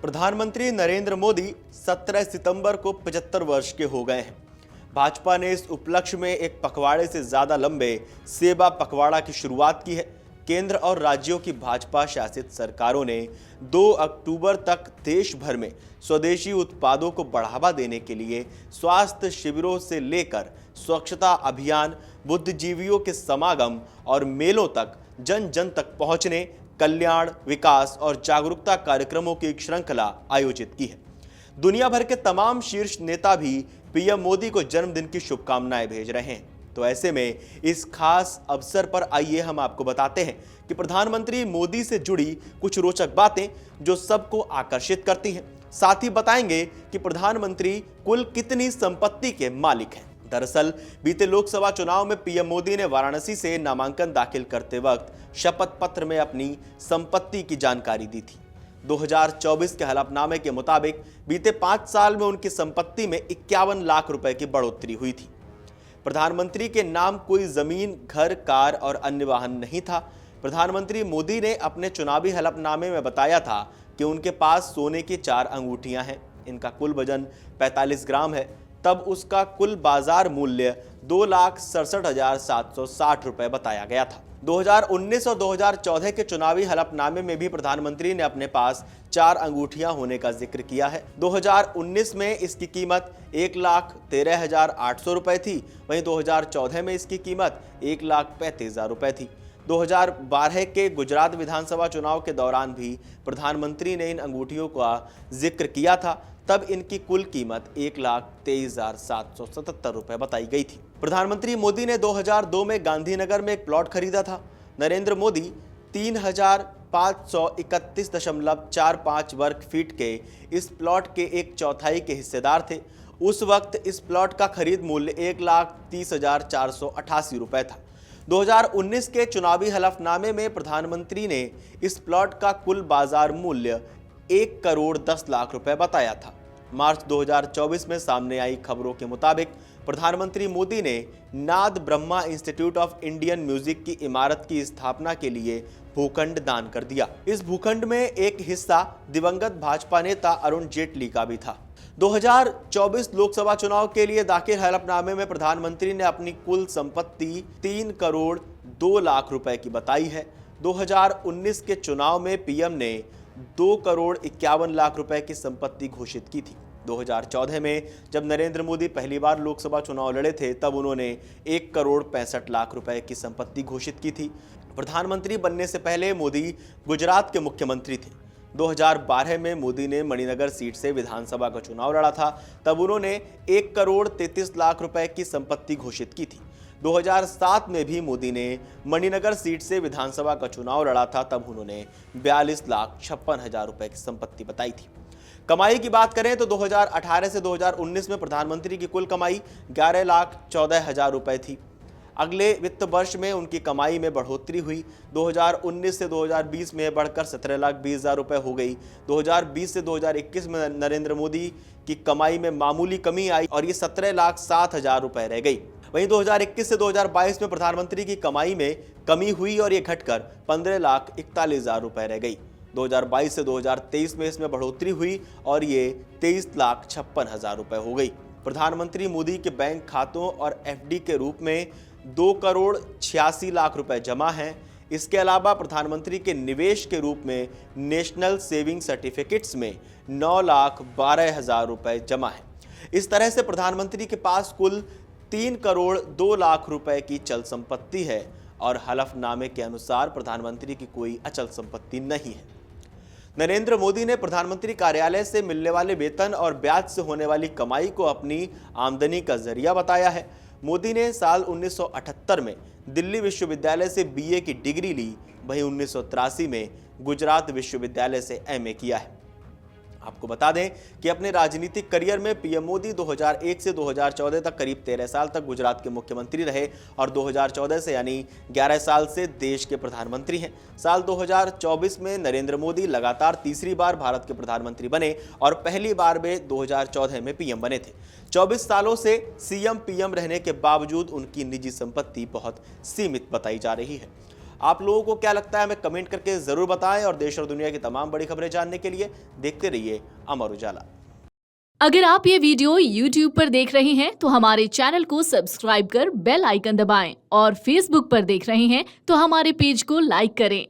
प्रधानमंत्री नरेंद्र मोदी 17 सितंबर को 75 वर्ष के हो गए हैं। भाजपा ने इस उपलक्ष्य में एक पखवाड़े से ज्यादा लंबे सेवा पखवाड़ा की शुरुआत की है। केंद्र और राज्यों की भाजपा शासित सरकारों ने 2 अक्टूबर तक देश भर में स्वदेशी उत्पादों को बढ़ावा देने के लिए स्वास्थ्य शिविरों से लेकर स्वच्छता अभियान, बुद्धिजीवियों के समागम और मेलों तक जन जन तक पहुंचने, कल्याण, विकास और जागरूकता कार्यक्रमों की एक श्रृंखला आयोजित की है। दुनिया भर के तमाम शीर्ष नेता भी पीएम मोदी को जन्मदिन की शुभकामनाएं भेज रहे हैं। तो ऐसे में इस खास अवसर पर आइए हम आपको बताते हैं कि प्रधानमंत्री मोदी से जुड़ी कुछ रोचक बातें जो सबको आकर्षित करती हैं। साथ ही बताएंगे कि प्रधानमंत्री कुल कितनी संपत्ति के मालिक हैं। दरअसल बीते लोकसभा चुनाव में पीएम मोदी ने वाराणसी से नामांकन दाखिल करते वक्त शपथ पत्र में अपनी संपत्ति की जानकारी दी थी। 2024 के हलफनामे के मुताबिक बीते 5 साल में उनकी संपत्ति में 51 लाख रुपए की बढ़ोतरी हुई थी। प्रधानमंत्री के नाम कोई जमीन, घर, कार और अन्य वाहन नहीं था। प्रधानमंत्री मोदी ने अपने चुनावी हलफनामे में बताया था कि उनके पास सोने की 4 अंगूठियां हैं। इनका कुल वजन 45 ग्राम है। तब उसका कुल बाजार मूल्य 2,67,760 रुपए बताया गया था। 2019 और 2014 के चुनावी हलफनामे में भी प्रधानमंत्री ने अपने पास 4 अंगूठियां होने का जिक्र किया है। 2019 में इसकी कीमत 1,13,800 रुपए थी। वहीं 2014 में इसकी कीमत 1,35,000 रुपए थी। 2012 के गुजरात विधानसभा चुनाव के दौरान भी प्रधानमंत्री ने इन अंगूठियों का जिक्र किया था। तब इनकी कुल कीमत 1,23,777 रुपए बताई गई थी। प्रधानमंत्री मोदी ने 2002 में गांधीनगर में एक प्लॉट खरीदा था। नरेंद्र मोदी 3,531.45 वर्ग फीट के इस प्लॉट के 1/4 के हिस्सेदार थे। उस वक्त इस प्लॉट का खरीद मूल्य 1,30,488 रुपए था। 2019 के चुनावी हलफनामे में प्रधानमंत्री ने इस प्लॉट का कुल बाजार मूल्य 1,10,00,000 रुपए बताया था। मार्च 2024 में सामने आई खबरों के मुताबिक प्रधानमंत्री मोदी ने नाद Brahma institute of Indian music की इमारत की स्थापना के लिए भूखंड दान कर दिया। इस भूखंड में एक हिस्सा दिवंगत भाजपा नेता अरुण जेटली का भी था। 2024 लोकसभा चुनाव के लिए दाखिल हलफनामे में प्रधानमंत्री ने अपनी कुल संपत्ति 3,02,00,000 रुपए की बताई है। 2019 के चुनाव में पीएम ने 2,51,00,000 रुपए की संपत्ति घोषित की थी। 2014 में जब नरेंद्र मोदी पहली बार लोकसभा चुनाव लड़े थे तब उन्होंने 1,65,00,000 रुपए की संपत्ति घोषित की थी। प्रधानमंत्री बनने से पहले मोदी गुजरात के मुख्यमंत्री थे। 2012 में मोदी ने मणिनगर सीट से विधानसभा का चुनाव लड़ा था। तब उन्होंने 1,33,00,000 रुपए की संपत्ति घोषित की थी। 2007 में भी मोदी ने मणिनगर सीट से विधानसभा का चुनाव लड़ा था। तब उन्होंने 42,56,000 रुपए की संपत्ति बताई थी। कमाई की बात करें तो 2018 से 2019 में प्रधानमंत्री की कुल कमाई 11,14,000 रुपए थी। अगले वित्त वर्ष में उनकी कमाई में बढ़ोतरी हुई। 2019 से 2020 में बढ़कर 17,20,000 रुपए हो गई। 2020 से 2021 में नरेंद्र मोदी की कमाई में मामूली कमी आई और ये 17,07,000 रुपए रह गई। वहीं 2021 से 2022 में प्रधानमंत्री की कमाई में कमी हुई और ये घटकर 15,41,000 रुपए रह गई। 2022 से 2023 में इसमें बढ़ोतरी हुई और ये 23,56,000 रुपए हो गई। प्रधानमंत्री मोदी के बैंक खातों और एफडी के रूप में 2,86,00,000 रुपए जमा हैं। इसके अलावा प्रधानमंत्री के निवेश के रूप में नेशनल सेविंग सर्टिफिकेट्स में 9,12,000 रुपए जमा हैं। इस तरह से प्रधानमंत्री के पास कुल 3,02,00,000 रुपए की चल संपत्ति है और हलफनामे के अनुसार प्रधानमंत्री की कोई अचल संपत्ति नहीं है। नरेंद्र मोदी ने प्रधानमंत्री कार्यालय से मिलने वाले वेतन और ब्याज से होने वाली कमाई को अपनी आमदनी का जरिया बताया है। मोदी ने साल 1978 में दिल्ली विश्वविद्यालय से बीए की डिग्री ली। वहीं 1983 में गुजरात विश्वविद्यालय से एमए किया है। आपको बता दें कि अपने राजनीतिक करियर में पीएम मोदी 2001 से 2014 तक करीब 13 साल तक गुजरात के मुख्यमंत्री रहे और 2014 से यानी 11 साल से देश के प्रधानमंत्री हैं। साल 2024 में नरेंद्र मोदी लगातार तीसरी बार भारत के प्रधानमंत्री बने और पहली बार वे 2014 में पीएम बने थे। 24 सालों से सीएम पीएम रहने के बावजूद उनकी निजी संपत्ति बहुत सीमित बताई जा रही है। आप लोगों को क्या लगता है हमें कमेंट करके जरूर बताएं और देश और दुनिया की तमाम बड़ी खबरें जानने के लिए देखते रहिए अमर उजाला। अगर आप ये वीडियो YouTube पर देख रहे हैं तो हमारे चैनल को सब्सक्राइब कर बेल आइकन दबाएं और Facebook पर देख रहे हैं तो हमारे पेज को लाइक करें।